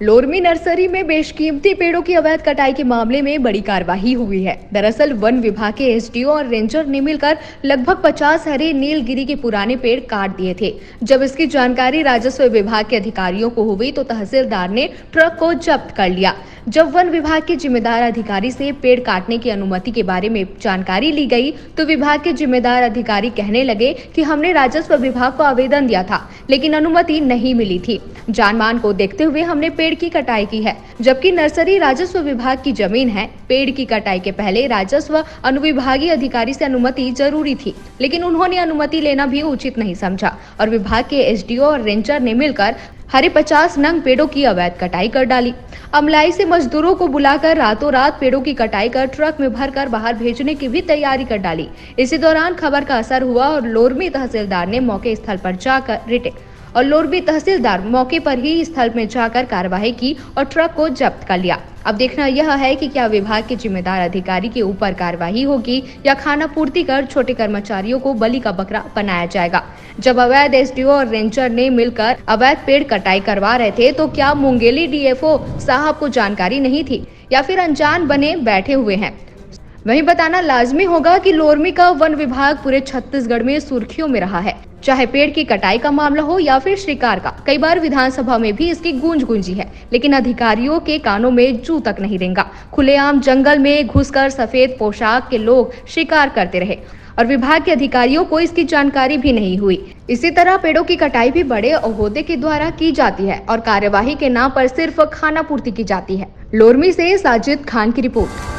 Lormi nursery में बेशकीमती पेड़ों की अवैध कटाई के मामले में बड़ी कार्रवाई हुई है। दरअसल वन विभाग के एसडीओ और रेंजर ने मिलकर लगभग 50 हरे नीलगिरी के पुराने पेड़ काट दिए थे। जब इसकी जानकारी राजस्व विभाग के अधिकारियों को हुई तो तहसीलदार ने ट्रक को जब्त कर लिया। जब वन विभाग के जिम्मेदार अधिकारी से पेड़ काटने की अनुमति के बारे में जानकारी ली गई तो विभाग के जिम्मेदार अधिकारी कहने लगे कि हमने राजस्व विभाग को आवेदन दिया था, लेकिन अनुमति नहीं मिली थी। जानमान को देखते हुए हमने पेड़ की कटाई की है, जबकि नर्सरी राजस्व विभाग की जमीन है। पेड़ की कटाई के पहले राजस्व अनुविभागीय अधिकारी से अनुमति जरूरी थी, लेकिन उन्होंने अनुमति लेना भी उचित नहीं समझा और विभाग के एसडीओ और रेंजर ने मिलकर हरे 50 नंग पेड़ों की अवैध कटाई कर डाली। अमलाई से मजदूरों को बुलाकर रातों रात पेड़ों की कटाई कर ट्रक में भरकर बाहर भेजने की भी तैयारी कर डाली। इसी दौरान खबर का असर हुआ और लोरमी तहसीलदार ने मौके पर ही स्थल में जाकर कार्रवाई की और ट्रक को जब्त कर लिया। अब देखना यह है कि क्या विभाग के जिम्मेदार अधिकारी के ऊपर कार्रवाई होगी या खाना पूर्ति कर छोटे कर्मचारियों को बलि का बकरा बनाया जाएगा। जब अवैध एसडीओ और रेंजर ने मिलकर अवैध पेड़ कटाई करवा रहे थे तो क्या मुंगेली डीएफओ साहब को जानकारी नहीं थी या फिर अनजान बने बैठे हुए हैं? वहीं बताना लाजमी होगा कि लोरमी का वन विभाग पूरे छत्तीसगढ़ में सुर्खियों में रहा है, चाहे पेड़ की कटाई का मामला हो या फिर शिकार का। कई बार विधानसभा में भी इसकी गूंज गूंजी है, लेकिन अधिकारियों के कानों में जू तक नहीं रेंगा। खुलेआम जंगल में घुसकर सफेद पोशाक के लोग शिकार करते रहे और विभाग के अधिकारियों को इसकी जानकारी भी नहीं हुई। इसी तरह पेड़ों की कटाई भी बड़े ओहदे के द्वारा की जाती है और कार्यवाही के नाम पर सिर्फ खाना पूर्ति की जाती है। लोरमी से साजिद खान की रिपोर्ट।